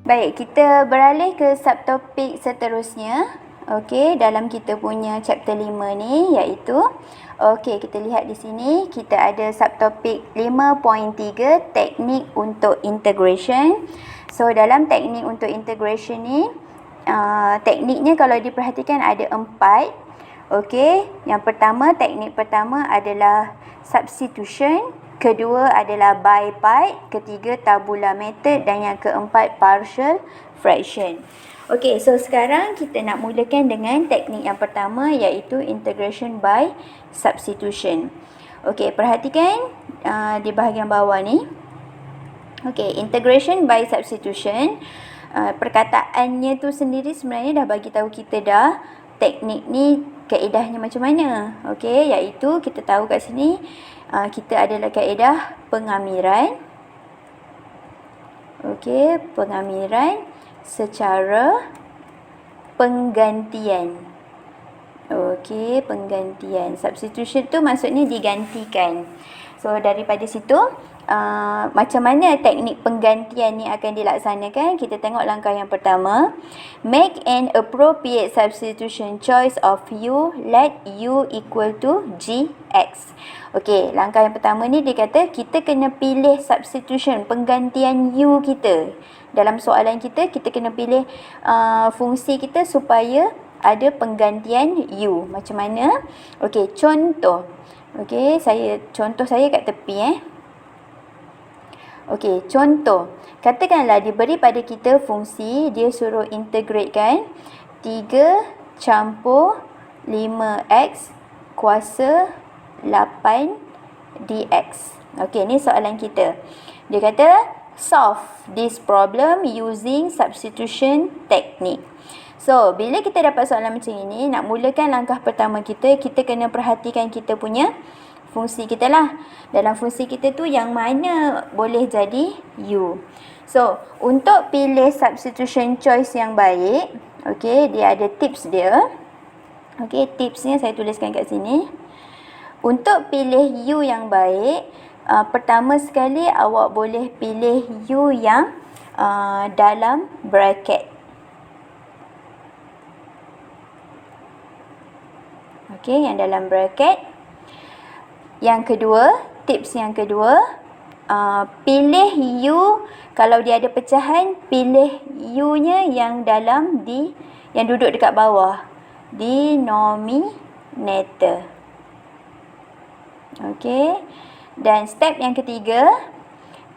Baik, kita beralih ke subtopik seterusnya. Okey, dalam kita punya chapter 5 ni iaitu kita lihat di sini kita ada subtopik 5.3 teknik untuk integration. So dalam teknik untuk integration ni tekniknya kalau diperhatikan ada 4. Okey, yang pertama, teknik pertama adalah substitution, kedua adalah by part, ketiga tabula method dan yang keempat partial fraction. Okey, so sekarang kita nak mulakan dengan teknik yang pertama iaitu integration by substitution. Okey, perhatikan di bahagian bawah ni. Okey, integration by substitution, perkataannya tu sendiri sebenarnya dah bagi tahu kita dah teknik ni kaedahnya macam mana. Okey, iaitu kita tahu kat sini kita adalah kaedah pengamiran. Okey, pengamiran secara penggantian. Okey, penggantian. Substitution tu maksudnya digantikan. So daripada situ macam mana teknik penggantian ni akan dilaksanakan? Kita tengok langkah yang pertama. Make an appropriate substitution choice of u, let u equal to gx. Okey, langkah yang pertama ni dia kata kita kena pilih substitution, penggantian u kita. Dalam soalan kita kena pilih fungsi kita supaya ada penggantian u. Macam mana? Okey, contoh. Okey, contoh saya kat tepi Okey, contoh. Katakanlah diberi pada kita fungsi, dia suruh integratekan 3 campur 5x kuasa 8 dx. Okey, ni soalan kita. Dia kata solve this problem using substitution technique. So, bila kita dapat soalan macam ini, nak mulakan langkah pertama kita kena perhatikan kita punya fungsi kita lah. Dalam fungsi kita tu yang mana boleh jadi u. So, untuk pilih substitution choice yang baik, okey, dia ada tips dia. Okey, tipsnya saya tuliskan kat sini. Untuk pilih u yang baik, pertama sekali awak boleh pilih u yang dalam bracket. Okey, yang dalam bracket. Yang kedua, tips yang kedua, pilih u, kalau dia ada pecahan, pilih u-nya yang dalam yang duduk dekat bawah, denominator. Okey. Dan step yang ketiga,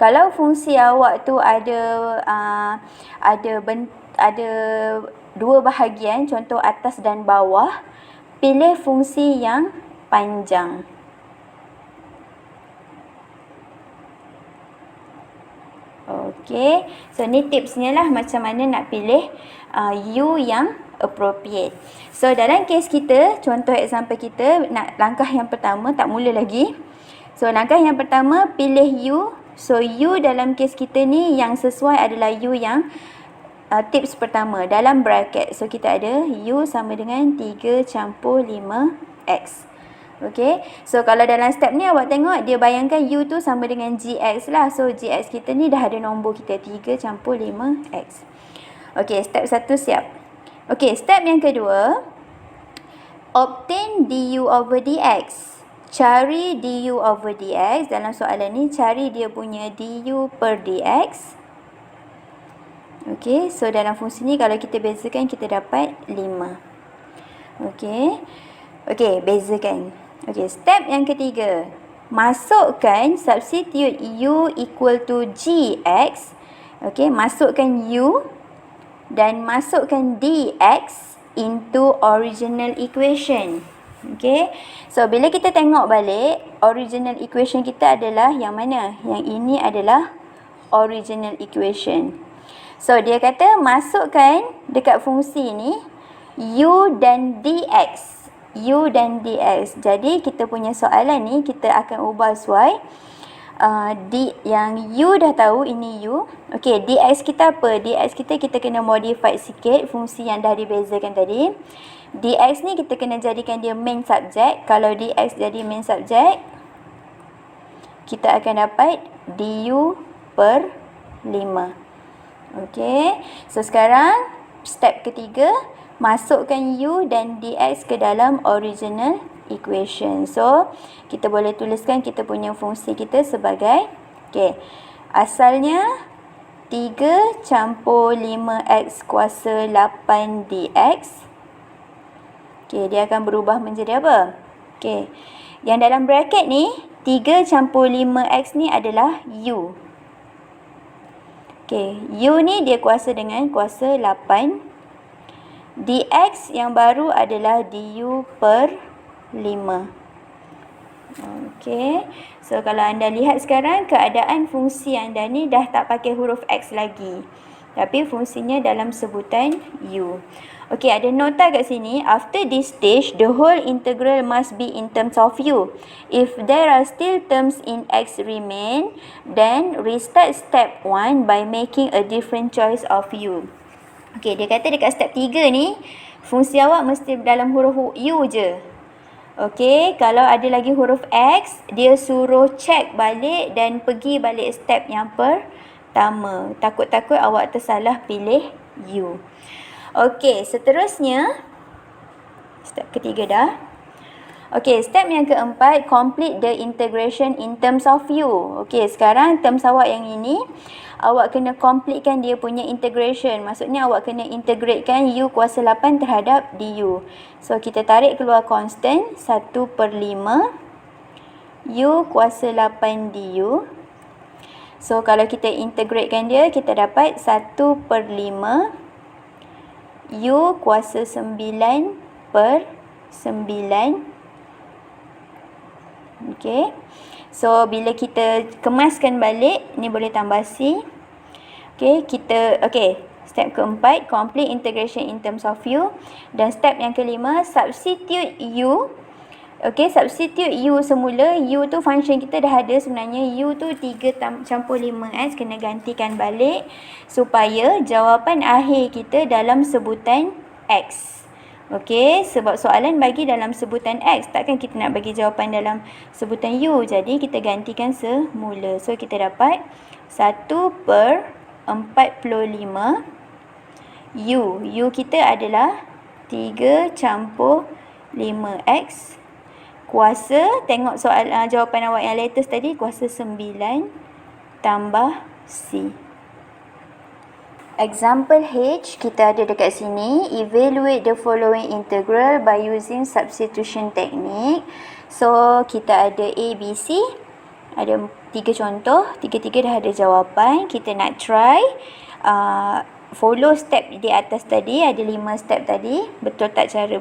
kalau fungsi awak tu ada dua bahagian, contoh atas dan bawah, pilih fungsi yang panjang. Okey, so ni tipsnya lah macam mana nak pilih u yang appropriate. So dalam kes kita, contoh example kita, langkah yang pertama, tak mula lagi. So langkah yang pertama, pilih u. So u dalam kes kita ni yang sesuai adalah u yang tips pertama, dalam bracket. So kita ada u sama dengan 3 campur 5x. Okey, so kalau dalam step ni awak tengok dia bayangkan u tu sama dengan gx lah. So gx kita ni dah ada nombor kita 3 campur 5x. Okey, step 1 siap. Okey, step yang kedua, obtain du over dx. Cari du over dx. Dalam soalan ni cari dia punya du per dx. Okey, so dalam fungsi ni kalau kita bezakan kita dapat 5. Okey. Okey, bezakan. Okey, step yang ketiga. Masukkan substitute u equal to gx. Okey, masukkan u dan masukkan dx into original equation. Okey. So bila kita tengok balik, original equation kita adalah yang mana? Yang ini adalah original equation. So dia kata masukkan dekat fungsi ni u dan dx. U dan dx. Jadi kita punya soalan ni kita akan ubah sesuai yang u dah tahu ini u. Okey, dx kita apa? Dx kita kena modify sikit fungsi yang dah dibezakan tadi. Dx ni kita kena jadikan dia main subject. Kalau dx jadi main subject, kita akan dapat du per 5. Okey. So sekarang step ketiga, masukkan u dan dx ke dalam original equation. So kita boleh tuliskan kita punya fungsi kita sebagai, okey, asalnya 3 campur 5x kuasa 8 dx. Okey, dia akan berubah menjadi apa? Okey, yang dalam bracket ni 3 campur 5x ni adalah u. Okey, u ni dia kuasa dengan kuasa 8. Dx yang baru adalah du per 5. Okey, so kalau anda lihat sekarang keadaan fungsi anda ni dah tak pakai huruf x lagi, tapi fungsinya dalam sebutan u. Okey, ada nota kat sini. After this stage, the whole integral must be in terms of u. If there are still terms in x remain, then restart step 1 by making a different choice of u. Okey, dia kata dekat step 3 ni, fungsi awak mesti dalam huruf u je. Okey, kalau ada lagi huruf x, dia suruh check balik dan pergi balik step yang pertama. Takut-takut awak tersalah pilih u. Okey, seterusnya step ketiga dah. Okey, step yang keempat, complete the integration in terms of u. Okey, sekarang terms awak yang ini, awak kena completekan dia punya integration. Maksudnya awak kena integratekan u kuasa 8 terhadap du. So kita tarik keluar constant 1/5 u kuasa 8 du. So kalau kita integratekan dia, kita dapat 1/5 u kuasa 9/9. Okey. So bila kita kemaskan balik, ni boleh tambah c. Okey, step keempat, complete integration in terms of u. Dan step yang kelima, substitute u. Okey, substitute u semula. U tu function kita dah ada sebenarnya. U tu 3 campur 5x, kena gantikan balik supaya jawapan akhir kita dalam sebutan x. Okey, sebab soalan bagi dalam sebutan x, takkan kita nak bagi jawapan dalam sebutan u. Jadi kita gantikan semula. So kita dapat 1/45 u. U kita adalah 3 campur 5x kuasa, tengok soal jawapan awak yang latest tadi, kuasa 9 tambah c. Example H kita ada dekat sini. Evaluate the following integral by using substitution technique. So kita ada A, B, C. Ada 3 contoh. Tiga-tiga dah ada jawapan. Kita nak try follow step di atas tadi. Ada 5 step tadi. Betul tak cara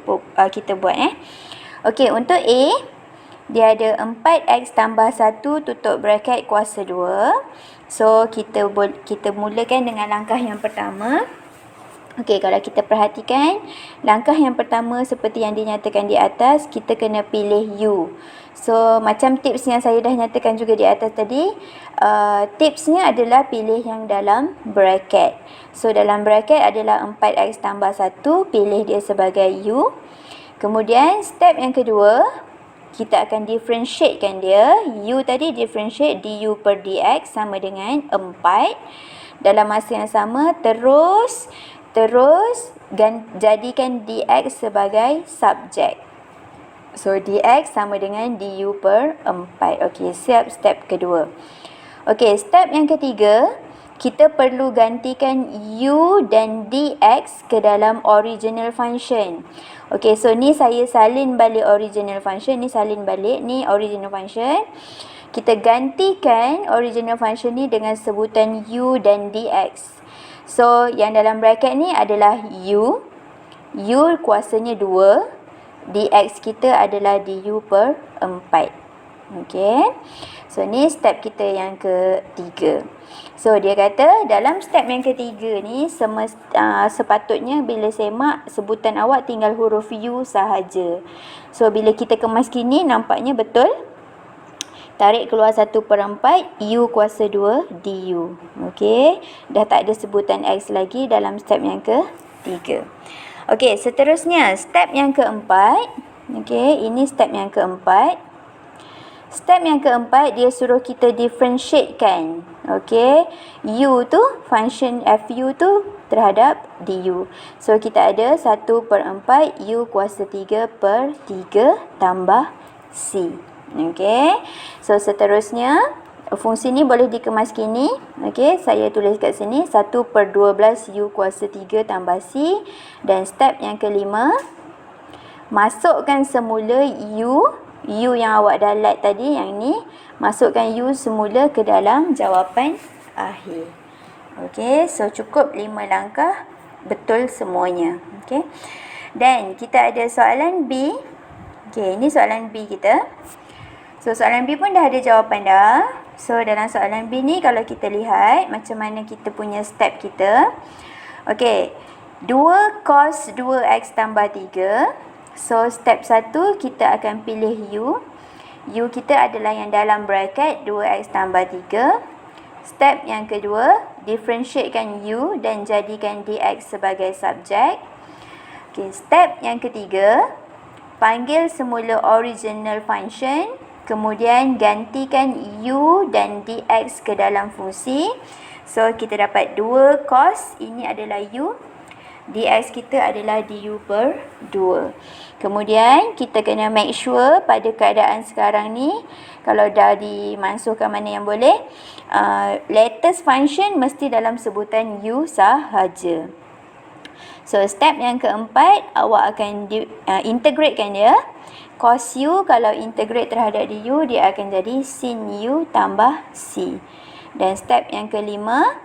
kita buat Okey, untuk A, dia ada 4x tambah 1 tutup bracket kuasa 2. So, kita mulakan dengan langkah yang pertama. Okey, kalau kita perhatikan, langkah yang pertama seperti yang dinyatakan di atas, kita kena pilih u. So, macam tips yang saya dah nyatakan juga di atas tadi, tipsnya adalah pilih yang dalam bracket. So, dalam bracket adalah 4x tambah 1, pilih dia sebagai u. Kemudian step yang kedua, kita akan differentiatekan dia. U tadi differentiate du per dx sama dengan 4. Dalam masa yang sama terus jadikan dx sebagai subjek. So dx sama dengan du per 4. Okey, siap step kedua. Okey, step yang ketiga, kita perlu gantikan u dan dx ke dalam original function. Okey, so ni saya salin balik original function, ni salin balik, ni original function. Kita gantikan original function ni dengan sebutan u dan dx. So, yang dalam bracket ni adalah u. U kuasanya 2. Dx kita adalah du per 4. Okey. So, ni step kita yang ketiga. So, dia kata dalam step yang ketiga ni sepatutnya bila semak sebutan awak tinggal huruf u sahaja. So, bila kita kemas gini nampaknya betul. Tarik keluar 1/4 u kuasa 2 du. Okey. Dah tak ada sebutan x lagi dalam step yang ketiga. Okey, seterusnya step yang keempat. Okey, ini step yang keempat. Step yang keempat, dia suruh kita differentiatekan. Okey, U tu, function FU tu terhadap DU. So, kita ada 1/4 U kuasa 3/3 tambah C. Okey, so seterusnya, fungsi ni boleh dikemas kini. Okey, saya tulis kat sini 1/12 U kuasa 3 tambah C. Dan step yang kelima, masukkan semula U yang awak dah let tadi, yang ni, masukkan U semula ke dalam jawapan akhir. Okey, so cukup 5 langkah, betul semuanya. Okey, dan kita ada soalan B. Okey, ini soalan B kita. So, soalan B pun dah ada jawapan dah. So, dalam soalan B ni, kalau kita lihat macam mana kita punya step kita. Okey, 2 cos 2x tambah 3. So, step 1 kita akan pilih U. U kita adalah yang dalam bracket 2x tambah 3. Step yang kedua, differentiatekan U dan jadikan dx sebagai subjek. Okay, step yang ketiga, panggil semula original function. Kemudian gantikan U dan dx ke dalam fungsi. So, kita dapat 2 cos, ini adalah U. dx kita adalah du/2. Kemudian kita kena make sure pada keadaan sekarang ni, kalau dah dimansuhkan mana yang boleh, latest function mesti dalam sebutan U sahaja. So, step yang keempat, awak akan integratekan dia. Cos U kalau integrate terhadap du, dia akan jadi sin U tambah C. Dan step yang kelima,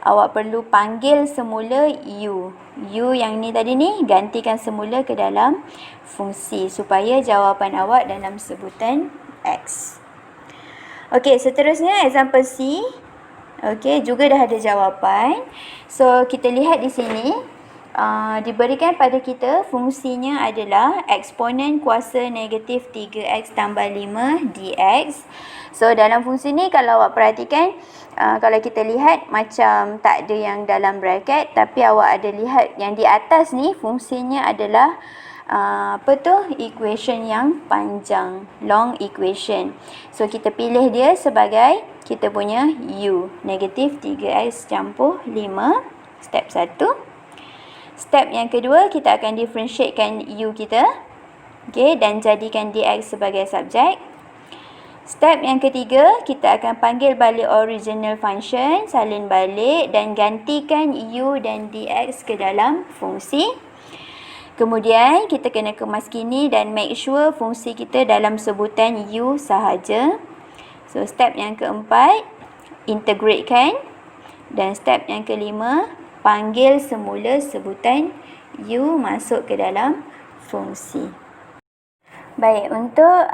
awak perlu panggil semula U. U yang ni tadi ni, gantikan semula ke dalam fungsi supaya jawapan awak dalam sebutan X. Okey, seterusnya example C. Okey, juga dah ada jawapan. So, kita lihat di sini, diberikan pada kita fungsinya adalah eksponen kuasa negatif 3x tambah 5 dx. So, dalam fungsi ni kalau awak perhatikan, kalau kita lihat macam tak ada yang dalam bracket, tapi awak ada lihat yang di atas ni fungsinya adalah equation yang panjang, long equation. So, kita pilih dia sebagai kita punya U, negatif 3x campur 5, step 1. Step yang kedua, kita akan differentiatekan U kita. Okay, dan jadikan dx sebagai subjek. Step yang ketiga, kita akan panggil balik original function, salin balik dan gantikan U dan dx ke dalam fungsi. Kemudian, kita kena kemas kini dan make sure fungsi kita dalam sebutan U sahaja. So, step yang keempat, integratekan. Dan step yang kelima, panggil semula sebutan U masuk ke dalam fungsi. Baik, untuk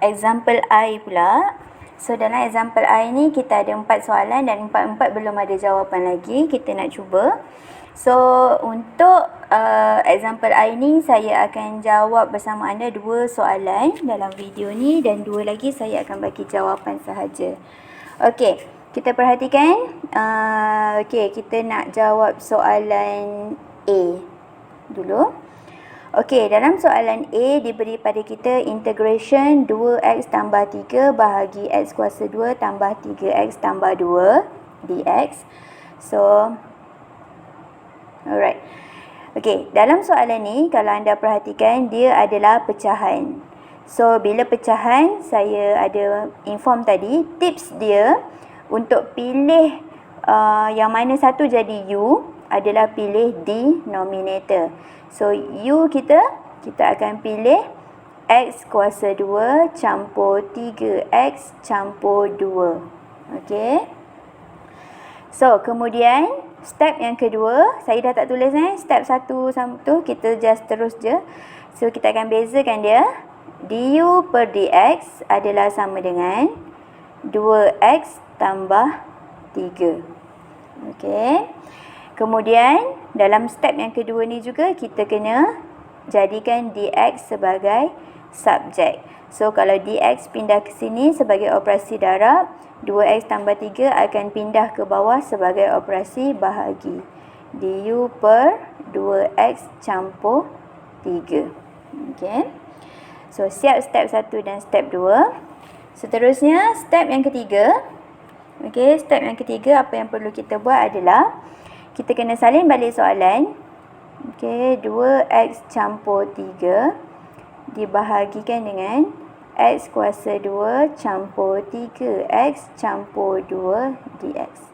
example I pula. So, dalam example I ni kita ada 4 soalan dan 4-4 belum ada jawapan lagi. Kita nak cuba. So, untuk example I ni saya akan jawab bersama anda 2 soalan dalam video ni dan 2 lagi saya akan bagi jawapan sahaja. Okey. Kita perhatikan, okey, kita nak jawab soalan A dulu. Okey, dalam soalan A diberi pada kita integration 2x tambah 3 bahagi x kuasa 2 tambah 3x tambah 2 dx. So, alright. Okey, dalam soalan ni kalau anda perhatikan dia adalah pecahan. So, bila pecahan, saya ada inform tadi, tips dia untuk pilih yang mana satu jadi U adalah pilih denominator. So, U kita akan pilih X kuasa 2 campur 3X campur 2. Okey. So, kemudian step yang kedua, saya dah tak tulis step 1 tu, kita just terus je. So, kita akan bezakan dia. Du per dx adalah sama dengan 2x tambah 3. Okey. Kemudian dalam step yang kedua ni juga kita kena jadikan dx sebagai subjek. So kalau dx pindah ke sini sebagai operasi darab, 2x tambah 3 akan pindah ke bawah sebagai operasi bahagi. Du per 2x campur 3. Okey. So, siap step 1 dan step 2. Seterusnya, step yang ketiga. Okey, step yang ketiga apa yang perlu kita buat adalah kita kena salin balik soalan. Okey, 2x campur 3 dibahagikan dengan x kuasa 2 campur 3x campur 2 dx.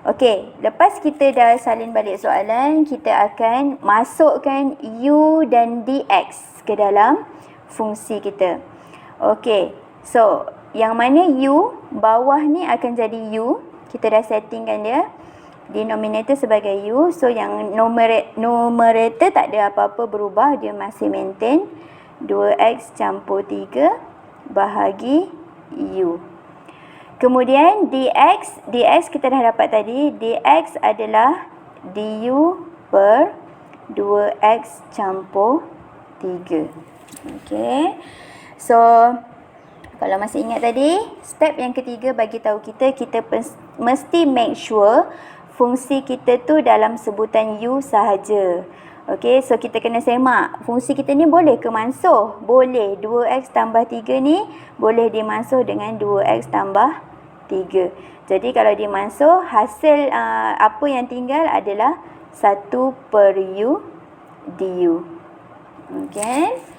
Okey, lepas kita dah salin balik soalan, kita akan masukkan u dan dx ke dalam fungsi kita. Okey, so yang mana u, bawah ni akan jadi u. Kita dah settingkan dia. Denominator sebagai u. So yang numerator tak ada apa-apa berubah. Dia masih maintain 2x campur 3 bahagi u. Kemudian dx kita dah dapat tadi. Dx adalah du per 2x campur 3. Okey. So kalau masih ingat tadi, step yang ketiga bagi tahu kita mesti make sure fungsi kita tu dalam sebutan u sahaja. Okey, so kita kena semak. Fungsi kita ni boleh ke mansuh? Boleh. 2x tambah 3 ni boleh dimansuh dengan 2x tambah 3. Jadi kalau dimansuh, hasil apa yang tinggal adalah 1 per u du. Okey.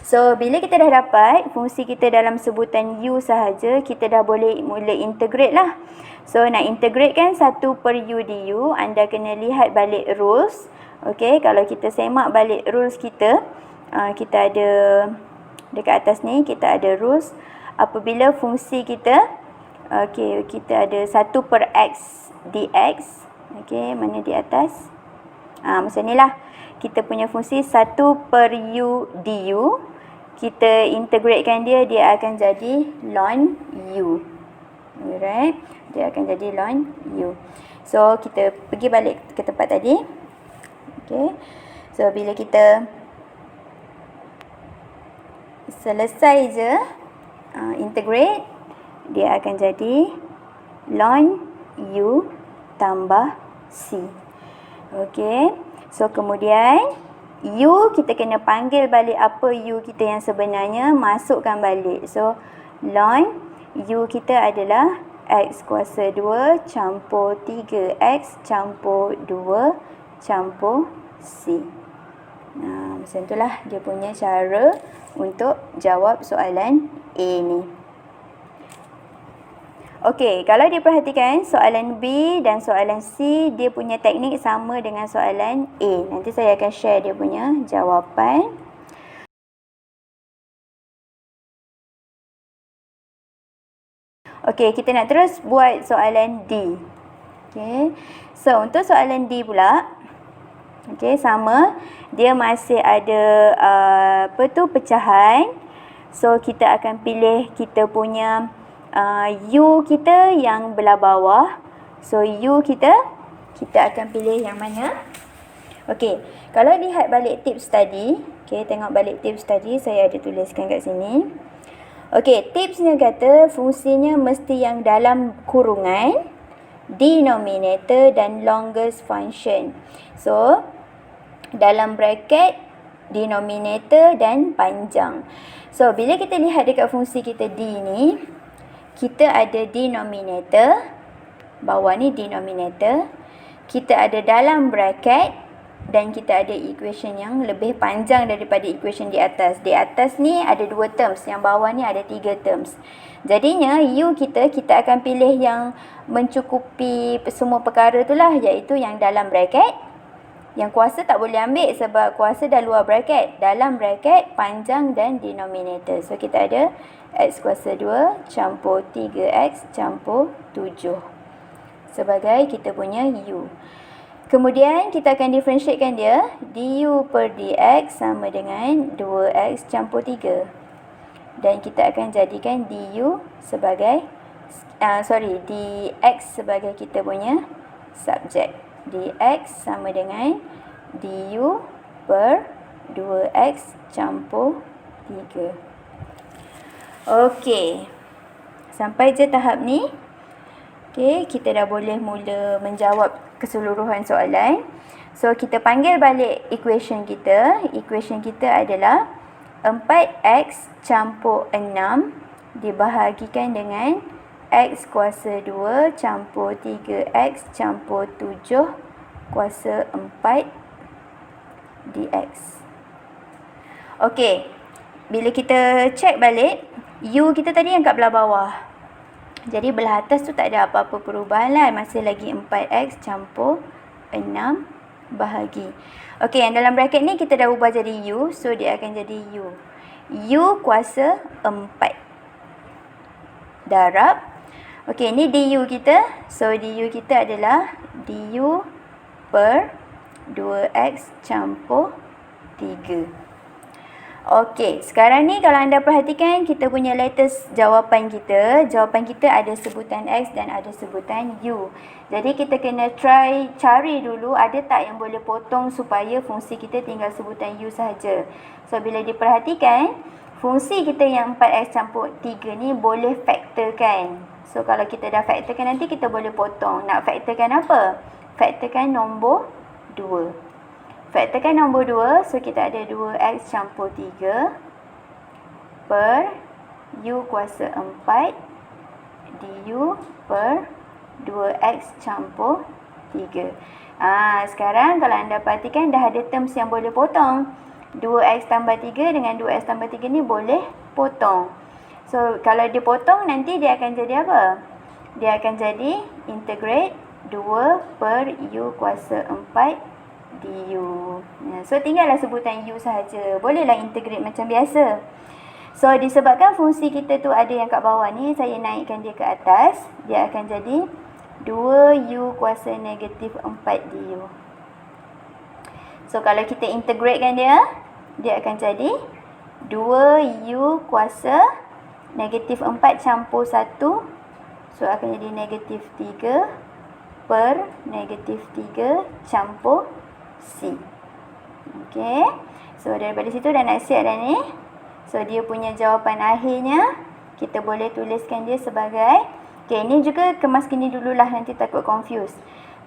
So, bila kita dah dapat fungsi kita dalam sebutan u sahaja, kita dah boleh mula integrate lah. So, nak integrate kan 1 per u du, anda kena lihat balik rules. Okey, kalau kita semak balik rules kita, kita ada dekat atas ni, kita ada rules. Apabila fungsi kita, okey, kita ada 1 per x dx. Okey, mana di atas? Macam ni lah. Kita punya fungsi 1 per u du. Kita integratekan dia, dia akan jadi ln u. Alright, dia akan jadi ln u. So, kita pergi balik ke tempat tadi. Okay. So, bila kita selesai je integrate, dia akan jadi ln u tambah c. Okay. So, kemudian u kita kena panggil balik apa u kita yang sebenarnya, masukkan balik. So, ln u kita adalah x kuasa 2 campur 3x campur 2 campur c. Macam itulah dia punya cara untuk jawab soalan A ni. Okey, kalau diperhatikan soalan B dan soalan C, dia punya teknik sama dengan soalan A. Nanti saya akan share dia punya jawapan. Okey, kita nak terus buat soalan D. Okey. So, untuk soalan D pula, okey, sama. Dia masih ada pecahan. So, kita akan pilih kita punya u kita yang belah bawah. So, u kita akan pilih yang mana? Okey, kalau lihat balik tips tadi, okey, tengok balik tips tadi, saya ada tuliskan kat sini. Okey, tipsnya kata fungsinya mesti yang dalam kurungan, denominator dan longest function. So, dalam bracket, denominator dan panjang. So, bila kita lihat dekat fungsi kita D ni, kita ada denominator, bawah ni denominator, kita ada dalam bracket dan kita ada equation yang lebih panjang daripada equation di atas. Di atas ni ada 2 terms, yang bawah ni ada 3 terms. Jadinya u kita akan pilih yang mencukupi semua perkara tu lah, iaitu yang dalam bracket. Yang kuasa tak boleh ambil sebab kuasa dah luar bracket. Dalam bracket, panjang dan denominator. So, kita ada x kuasa 2 campur 3x campur 7 sebagai kita punya u. Kemudian, kita akan differentiatekan dia. Du per dx sama dengan 2x campur 3. Dan kita akan jadikan du sebagai, dx sebagai kita punya subjek. Dx sama dengan du per 2x campur 3. Okey. Sampai je tahap ni. Okey, kita dah boleh mula menjawab keseluruhan soalan. So, kita panggil balik equation kita. Equation kita adalah 4x campur 6 dibahagikan dengan x kuasa 2 campur 3x campur 7 kuasa 4 dx. Okey, bila kita check balik, u kita tadi yang kat belah bawah. Jadi belah atas tu tak ada apa-apa perubahan lah. Masih lagi 4x campur 6 bahagi. Okey, yang dalam bracket ni kita dah ubah jadi u. So, dia akan jadi u. U kuasa 4. Darab. Okey, ni du kita. So, du kita adalah du per 2x campur 3. Okey, sekarang ni kalau anda perhatikan kita punya latest jawapan kita. Jawapan kita ada sebutan x dan ada sebutan u. Jadi kita kena cari dulu ada tak yang boleh potong supaya fungsi kita tinggal sebutan u sahaja. So bila diperhatikan, fungsi kita yang 4x campur 3 ni boleh faktorkan. So kalau kita dah faktorkan nanti kita boleh potong. Nak faktorkan apa? Faktorkan nombor 2. Faktorkan nombor 2, so kita ada 2x campur 3 per u kuasa 4 du per 2x campur 3. Sekarang kalau anda perhatikan dah ada terms yang boleh potong. 2x tambah 3 dengan 2x tambah 3 ni boleh potong. So kalau dia potong nanti dia akan jadi apa? Dia akan jadi integrate 2 per u kuasa 4 du. So tinggallah sebutan u sahaja. Bolehlah integrate macam biasa. So disebabkan fungsi kita tu ada yang kat bawah ni, saya naikkan dia ke atas. Dia akan jadi 2u kuasa negatif 4 du. So kalau kita integratekan dia, dia akan jadi 2u kuasa negatif 4 campur 1. So akan jadi negatif 3 per negatif 3 campur C. Okey. So daripada situ dah nak siap dah ni. So dia punya jawapan akhirnya kita boleh tuliskan dia sebagai, okey, ni juga kemaskan ni dululah, nanti takut confuse.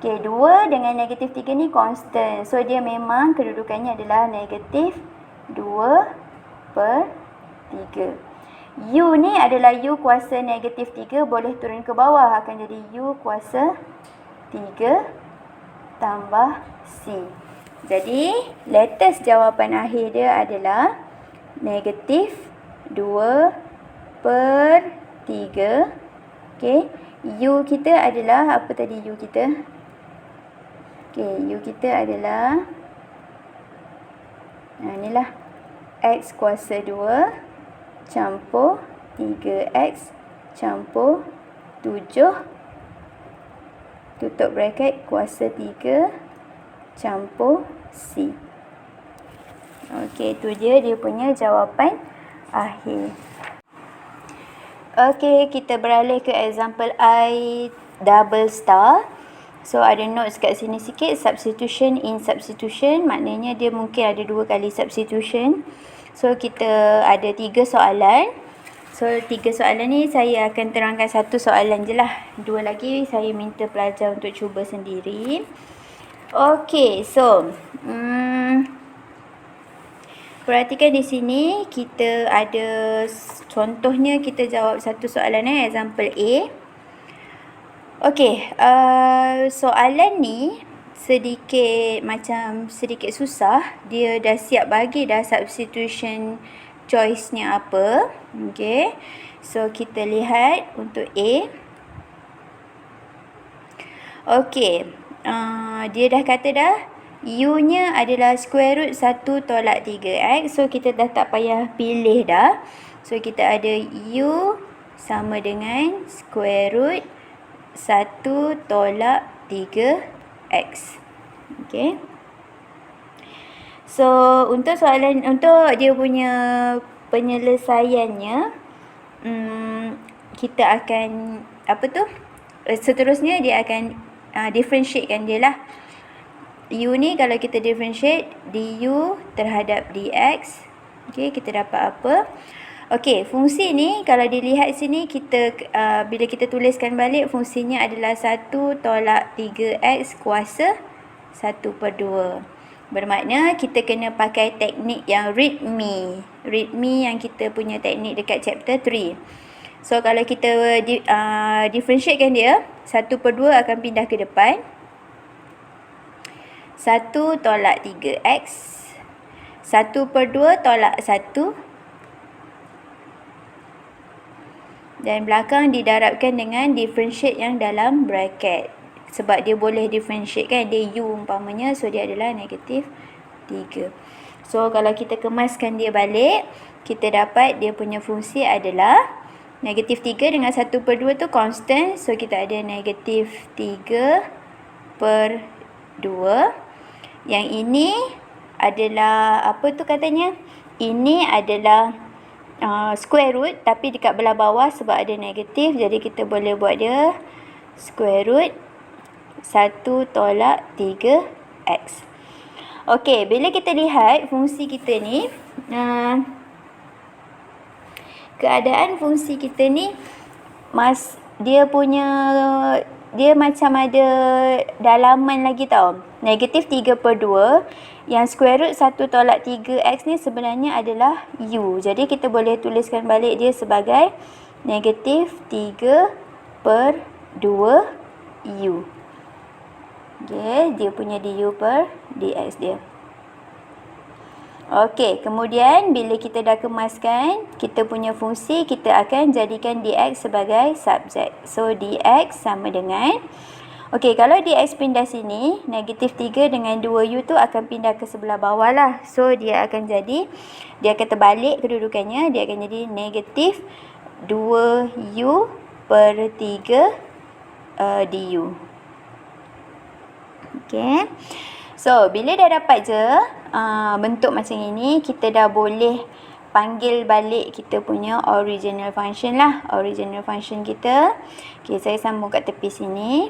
Okey, 2 dengan negatif 3 ni constant. So dia memang kedudukannya adalah negatif 2 per 3. U ni adalah U kuasa negatif 3, boleh turun ke bawah, akan jadi U kuasa 3 tambah C. Jadi, latest jawapan akhir dia adalah negatif 2 per 3. Okay. U kita adalah, apa tadi U kita? Okay, U kita adalah, inilah, X kuasa 2 campur 3X campur 7 tutup bracket kuasa 3 campur C. Okey, itu dia punya jawapan akhir. Okey, kita beralih ke example I double star. So ada notes kat sini sikit, substitution in substitution, maknanya dia mungkin ada 2 kali substitution. So kita ada 3 soalan. So 3 soalan ni saya akan terangkan 1 soalan je lah. 2 lagi saya minta pelajar untuk cuba sendiri. Okey, so perhatikan di sini kita ada contohnya, kita jawab 1 soalan example A. Okey, soalan ni sedikit susah. Dia dah siap bagi dah substitution choice-nya apa. Okey. So kita lihat untuk A. Okey. Dia dah kata dah U-nya adalah square root 1 tolak 3x. So kita dah tak payah pilih dah. So kita ada U sama dengan square root 1 tolak 3x. Okay. So untuk soalan, untuk dia punya penyelesaiannya, kita akan seterusnya dia akan differentiatekan dia lah. U ni kalau kita differentiate du terhadap dx, okay, kita dapat apa? Okey, fungsi ni kalau dilihat sini, kita bila kita tuliskan balik, fungsinya adalah 1 tolak 3x kuasa 1/2. Bermakna kita kena pakai teknik yang read me. Read me yang kita punya teknik dekat chapter 3. So kalau kita differentiatekan dia, 1/2 akan pindah ke depan. 1 tolak 3x. 1/2 tolak 1. Dan belakang didarabkan dengan differentiate yang dalam bracket. Sebab dia boleh differentiate kan, dia u umpamanya, so dia adalah negatif 3. So kalau kita kemaskan dia balik, kita dapat dia punya fungsi adalah negatif 3 dengan 1/2 tu constant, so kita ada negatif 3/2. Yang ini adalah apa tu katanya? Ini adalah square root, tapi dekat belah bawah sebab ada negatif, jadi kita boleh buat dia square root 1 tolak 3x. Okey, bila kita lihat fungsi kita ni, keadaan fungsi kita ni, dia macam ada dalaman lagi tau. Negatif 3/2. Yang square root 1 tolak 3x ni sebenarnya adalah u. Jadi kita boleh tuliskan balik dia sebagai negatif 3/2 u. Okay, dia punya du per dx dia. Okey, kemudian bila kita dah kemaskan kita punya fungsi, kita akan jadikan dx sebagai subjek. So dx sama dengan, okey, kalau dx pindah sini, negatif 3 dengan 2u tu akan pindah ke sebelah bawah lah. So dia akan terbalik kedudukannya, dia akan jadi negatif 2u per 3 du. Okey. So, bila dah dapat je bentuk macam ini, kita dah boleh panggil balik kita punya original function lah. Original function kita, okay, saya sambung kat tepi sini.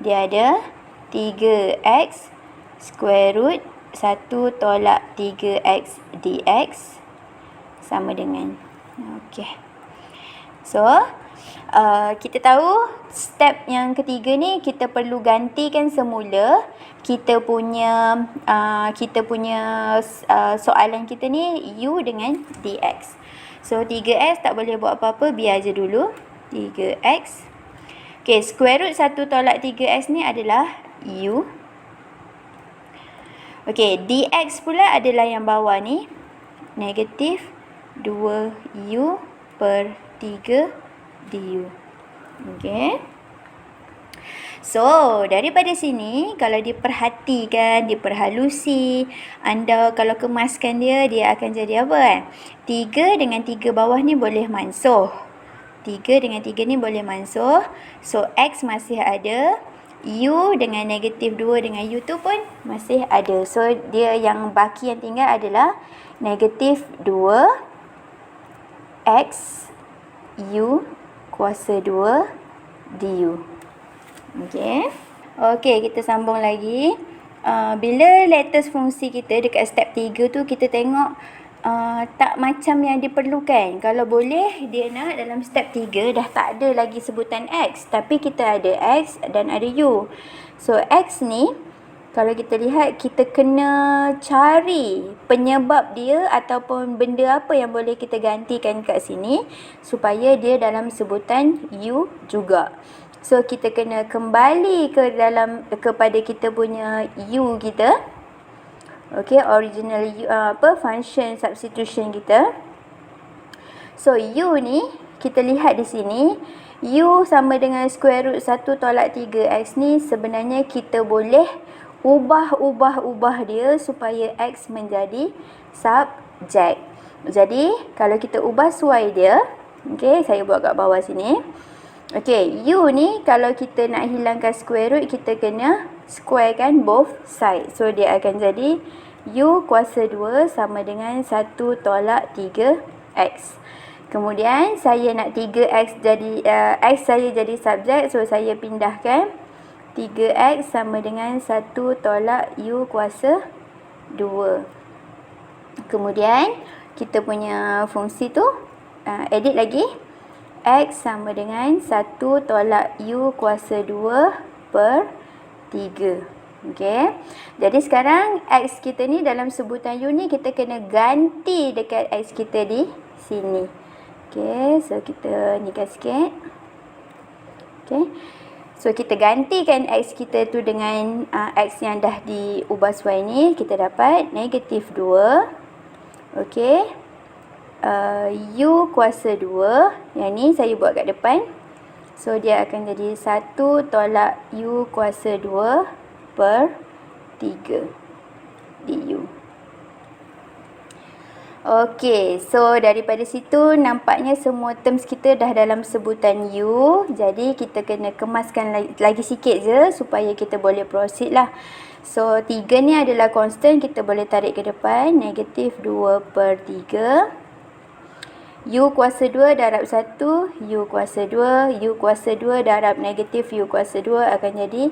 Dia ada 3x square root 1 tolak 3x dx sama dengan, okey. So, kita tahu step yang ketiga ni kita perlu gantikan semula kita punya soalan kita ni u dengan dx. So 3x tak boleh buat apa-apa, biar je dulu 3x. Okay, square root 1 tolak 3x ni adalah u. Okay, dx pula adalah yang bawah ni, negatif 2u per 3 du. Okay. So, daripada sini, kalau diperhatikan, diperhalusi, anda kalau kemaskan dia, dia akan jadi apa kan? 3 dengan 3 bawah ni boleh mansuh. 3 dengan 3 ni boleh mansuh. So, x masih ada. U dengan negatif 2 dengan u tu pun masih ada. So, dia yang baki yang tinggal adalah negatif 2 x u kuasa 2 du. Okey. Okey, kita sambung lagi. Bila lattice fungsi kita dekat step 3 tu, kita tengok tak macam yang diperlukan. Kalau boleh, dia nak dalam step 3 dah tak ada lagi sebutan x, tapi kita ada x dan ada u. So, x ni, kalau kita lihat, kita kena cari penyebab dia ataupun benda apa yang boleh kita gantikan kat sini supaya dia dalam sebutan u juga. So, kita kena kembali kepada kita punya u kita. Okey, original u, function substitution kita. So, u ni kita lihat di sini, u sama dengan square root 1 tolak 3x ni sebenarnya kita boleh ubah dia supaya x menjadi subjek. Jadi, kalau kita ubah suai dia, okey, saya buat kat bawah sini. Okey, u ni kalau kita nak hilangkan square root, kita kena squarekan both side. So, dia akan jadi u kuasa 2 sama dengan 1 tolak 3x. Kemudian, saya nak 3x jadi, x saya jadi subjek, so saya pindahkan 3x sama dengan 1 tolak u kuasa 2. Kemudian, kita punya fungsi tu, edit lagi. X sama dengan 1 tolak u kuasa 2 per 3. Okey. Jadi sekarang X kita ni dalam sebutan U ni kita kena ganti dekat X kita di sini. Okey, so kita nikan sikit. Okey. So kita gantikan X kita tu dengan X yang dah diubah sesuai ni, kita dapat negatif 2. Okey. U kuasa 2. Yang ni saya buat kat depan. So dia akan jadi 1 tolak U kuasa 2 per 3 du. Okey, so daripada situ nampaknya semua terms kita dah dalam sebutan U. Jadi kita kena kemaskan lagi sikit je supaya kita boleh proceed lah. So 3 ni adalah constant, kita boleh tarik ke depan. Negatif 2 per 3. U kuasa 2 darab 1, U kuasa 2. U kuasa 2 darab negatif U kuasa 2 akan jadi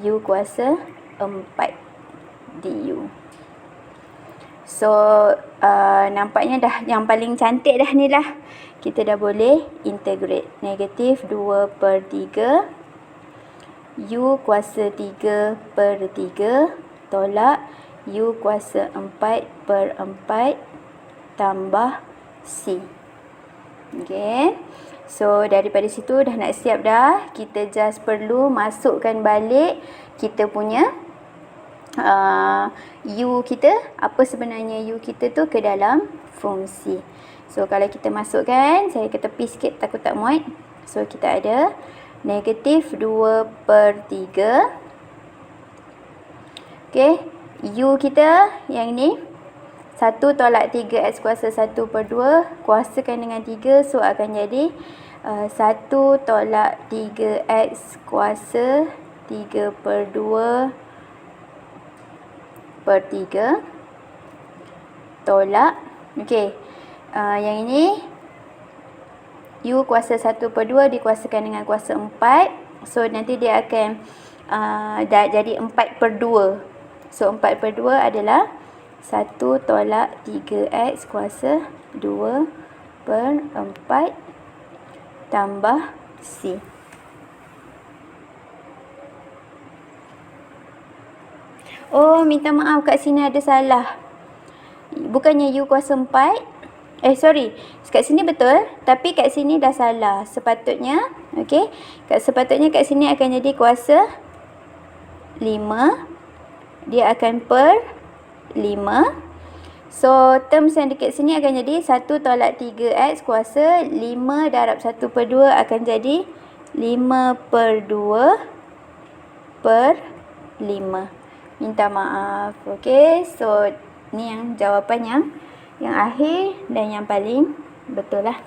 U kuasa 4 du. So nampaknya dah yang paling cantik dah ni lah. Kita dah boleh integrate. Negatif 2 per 3 U kuasa 3 per 3 tolak U kuasa 4 per 4 tambah C. Okay. So daripada situ dah nak siap dah. Kita just perlu masukkan balik kita punya U kita, apa sebenarnya U kita tu ke dalam fungsi. So kalau kita masukkan, saya ke tepi sikit takut tak muat. So kita ada negatif 2 per 3. Okay, U kita yang ni 1 tolak 3X kuasa 1 per 2, kuasakan dengan 3, so akan jadi 1 tolak 3X kuasa 3 per 2 per 3 tolak, okey, yang ini U kuasa 1 per 2 dikuasakan dengan kuasa 4, so nanti dia akan jadi 4 per 2. So 4 per 2 adalah 1 tolak 3X kuasa 2 per 4 tambah C. Oh, minta maaf, kat sini ada salah. Bukannya U kuasa 4. Sorry. Kat sini betul, tapi kat sini dah salah. Sepatutnya, okey. Sepatutnya kat sini akan jadi kuasa 5. Dia akan per 5. So, terms yang dekat sini akan jadi 1 tolak 3X kuasa 5 darab 1 per 2 akan jadi 5 per 2 per 5. Minta maaf. Okey, so ni yang jawapan yang akhir dan yang paling betul lah.